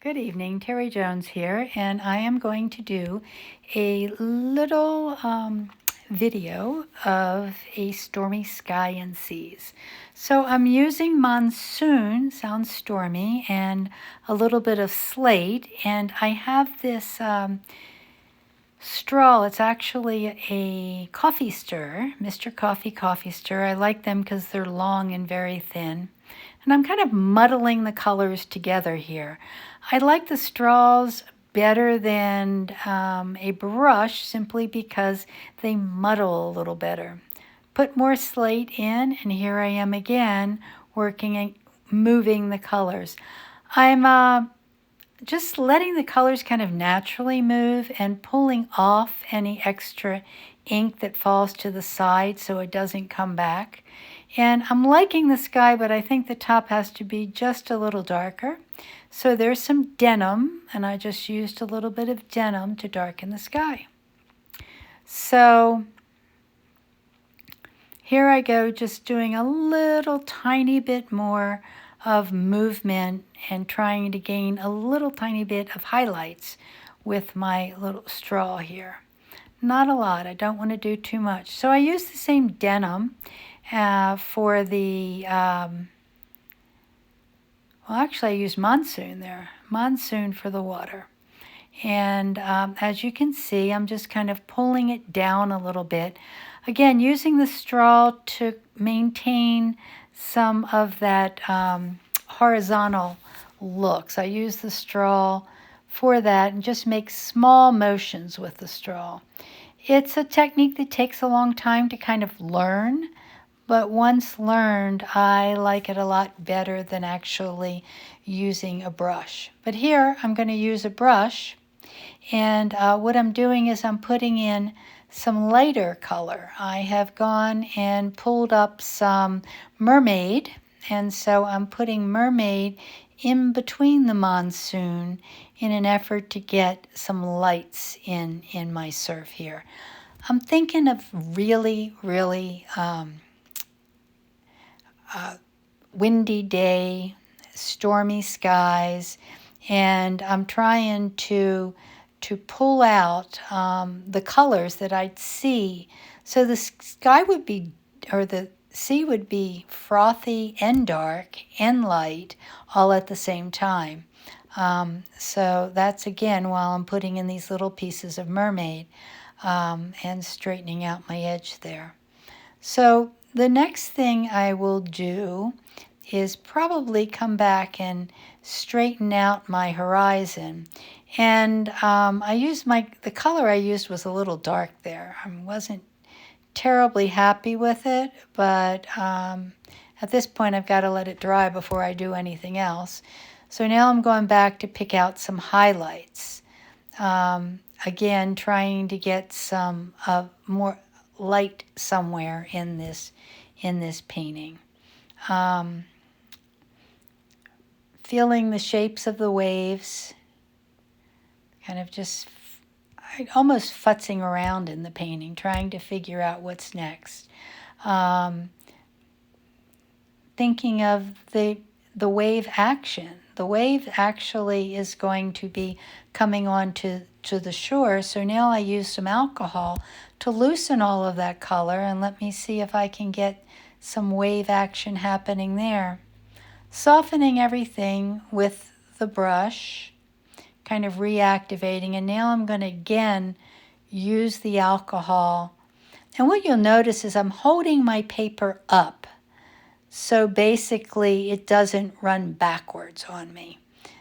Good evening, Terry Jones here, and I am going to do a little video of a stormy sky and seas. So I'm using monsoon, sounds stormy, and a little bit of slate, and I have this straw. It's actually a coffee stir, Mr. Coffee stir. I like them because they're long and very thin. And I'm kind of muddling the colors together here. I like the straws better than a brush simply because they muddle a little better. Put more slate in, and here I am again working and moving the colors. I'm just letting the colors kind of naturally move and pulling off any extra ink that falls to the side so it doesn't come back. And I'm liking the sky, but I think the top has to be just a little darker. So there's some denim, and I just used a little bit of denim to darken the sky. So here I go, just doing a little tiny bit more of movement and trying to gain a little tiny bit of highlights with my little straw here. Not a lot, I don't want to do too much. So I use the same denim for the, well actually I use monsoon there, monsoon for the water. And as you can see, I'm just kind of pulling it down a little bit. Again, using the straw to maintain some of that horizontal looks. I use the straw for that and just make small motions with the straw. It's a technique that takes a long time to kind of learn, but once learned, I like it a lot better than actually using a brush. But here, I'm going to use a brush, and what I'm doing is I'm putting in some lighter color. I have gone and pulled up some mermaid, and so I'm putting mermaid in between the monsoon in an effort to get some lights in my surf here. I'm thinking of really windy day, stormy skies, and I'm trying to pull out the colors that I'd see. So the sky would be, or the sea would be frothy and dark and light all at the same time. So that's again while I'm putting in these little pieces of mermaid and straightening out my edge there. So the next thing I will do is probably come back and straighten out my horizon. And the color I used was a little dark there. I wasn't terribly happy with it, but at this point I've got to let it dry before I do anything else. So now I'm going back to pick out some highlights. Again, trying to get some more light somewhere in this painting. Feeling the shapes of the waves, kind of just almost futzing around in the painting, trying to figure out what's next. Thinking of the wave action. The wave actually is going to be coming on to the shore, so now I use some alcohol to loosen all of that color, and let me see if I can get some wave action happening there. Softening everything with the brush, kind of reactivating, and now I'm going to again use the alcohol. And what you'll notice is I'm holding my paper up, so basically it doesn't run backwards on me.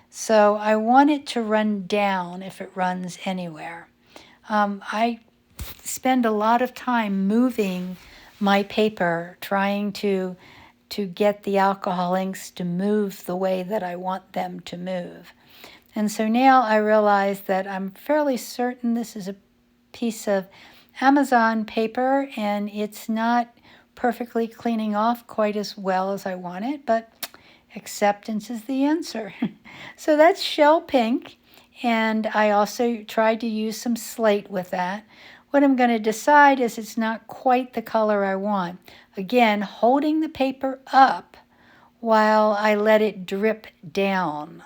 So I want it to run down if it runs anywhere. I spend a lot of time moving my paper, trying to get the alcohol inks to move the way that I want them to move. And so now I realize that I'm fairly certain this is a piece of Amazon paper, and it's not perfectly cleaning off quite as well as I want it, but acceptance is the answer. So that's shell pink, and I also tried to use some slate with that. What I'm going to decide is it's not quite the color I want. Again, holding the paper up while I let it drip down.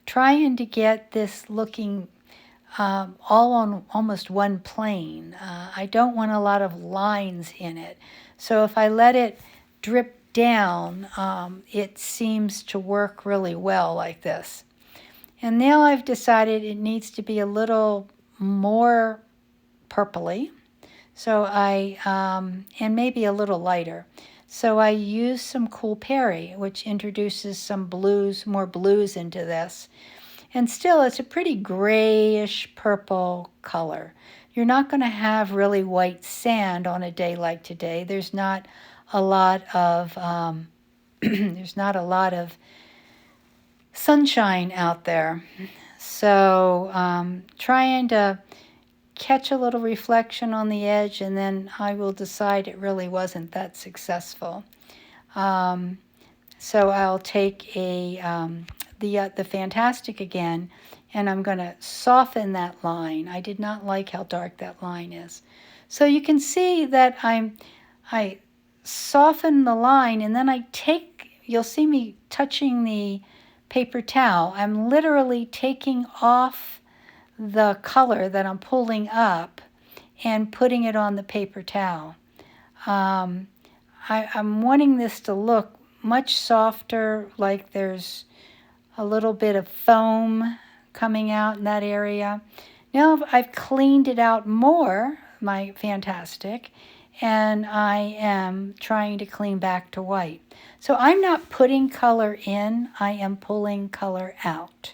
trying to get this looking all on almost one plane. I don't want a lot of lines in it. So if I let it drip down, it seems to work really well like this. And now I've decided it needs to be a little more purpley. So and maybe a little lighter. So I use some Cool Perry, which introduces some blues, more blues into this. And still, it's a pretty grayish purple color. You're not going to have really white sand on a day like today. There's not a lot of there's not a lot of sunshine out there. So trying to catch a little reflection on the edge, and then I will decide it really wasn't that successful. So I'll take the Fantastic again, and I'm going to soften that line. I did not like how dark that line is. So you can see that I soften the line, and then you'll see me touching the paper towel. I'm literally taking off the color that I'm pulling up and putting it on the paper towel. I'm wanting this to look much softer, like there's a little bit of foam coming out in that area. Now I've cleaned it out more, my Fantastic, and I am trying to clean back to white. So I'm not putting color in, I am pulling color out.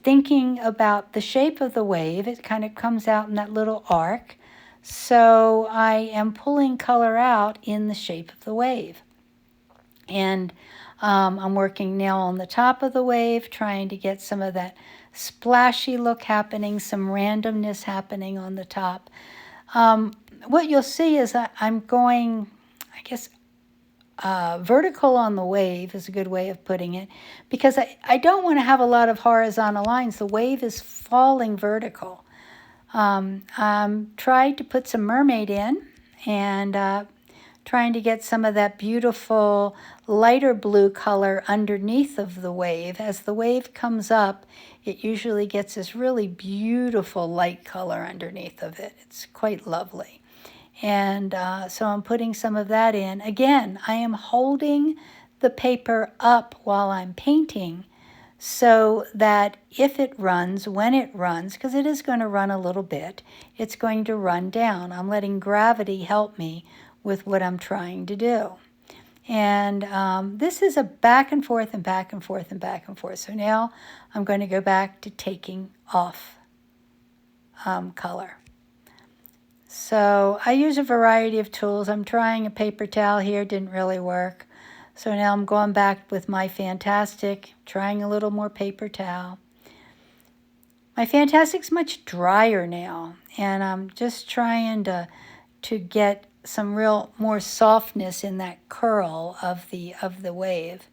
Thinking about the shape of the wave, it kind of comes out in that little arc. So I am pulling color out in the shape of the wave. And I'm working now on the top of the wave, trying to get some of that splashy look happening, some randomness happening on the top. What you'll see is I'm going, I guess, vertical on the wave is a good way of putting it, because I don't want to have a lot of horizontal lines. The wave is falling vertical. I'm trying to put some mermaid in, and trying to get some of that beautiful lighter blue color underneath of the wave. As the wave comes up, it usually gets this really beautiful light color underneath of it. It's quite lovely. And so I'm putting some of that in. Again, I am holding the paper up while I'm painting so that if it runs, when it runs, because it is going to run a little bit, it's going to run down. I'm letting gravity help me with what I'm trying to do. And this is a back and forth and back and forth and back and forth. So now I'm going to go back to taking off color. So I use a variety of tools. I'm trying a paper towel here, didn't really work. So now I'm going back with my Fantastic, trying a little more paper towel. My Fantastic's much drier now, and I'm just trying to get some real more softness in that curl of the wave.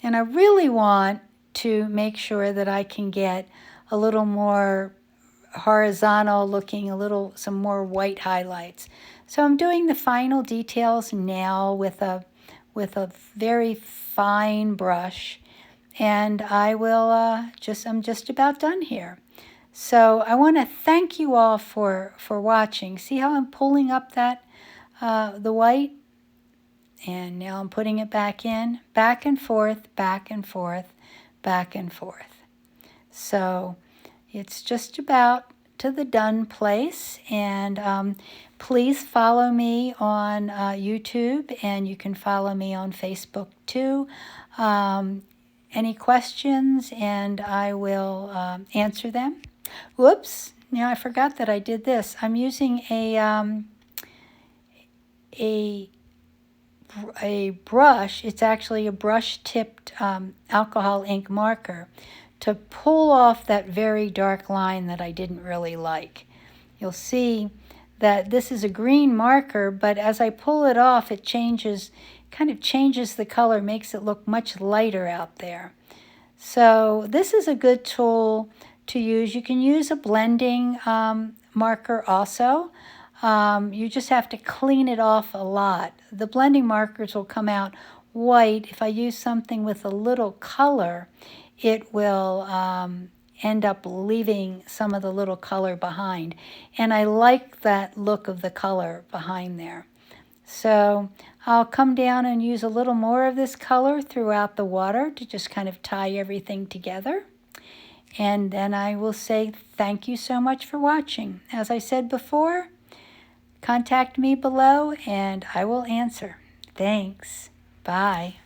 And I really want to make sure that I can get a little more horizontal looking, some more white highlights. So I'm doing the final details now with a very fine brush, and I'm just about done here. So I want to thank you all for watching. See how I'm pulling up that the white, and now I'm putting it back in, back and forth, back and forth, back and forth. So it's just about to the done place, and please follow me on YouTube, and you can follow me on Facebook too. Any questions, and I will answer them. Whoops, now I forgot that I did this. I'm using a brush. It's actually a brush-tipped alcohol ink marker to pull off that very dark line that I didn't really like. You'll see that this is a green marker, but as I pull it off, it kind of changes the color, makes it look much lighter out there. So this is a good tool to use. You can use a blending marker also. You just have to clean it off a lot. The blending markers will come out white. If I use something with a little color, it will end up leaving some of the little color behind. And I like that look of the color behind there. So I'll come down and use a little more of this color throughout the water to just kind of tie everything together. And then I will say thank you so much for watching. As I said before, contact me below and I will answer. Thanks. Bye.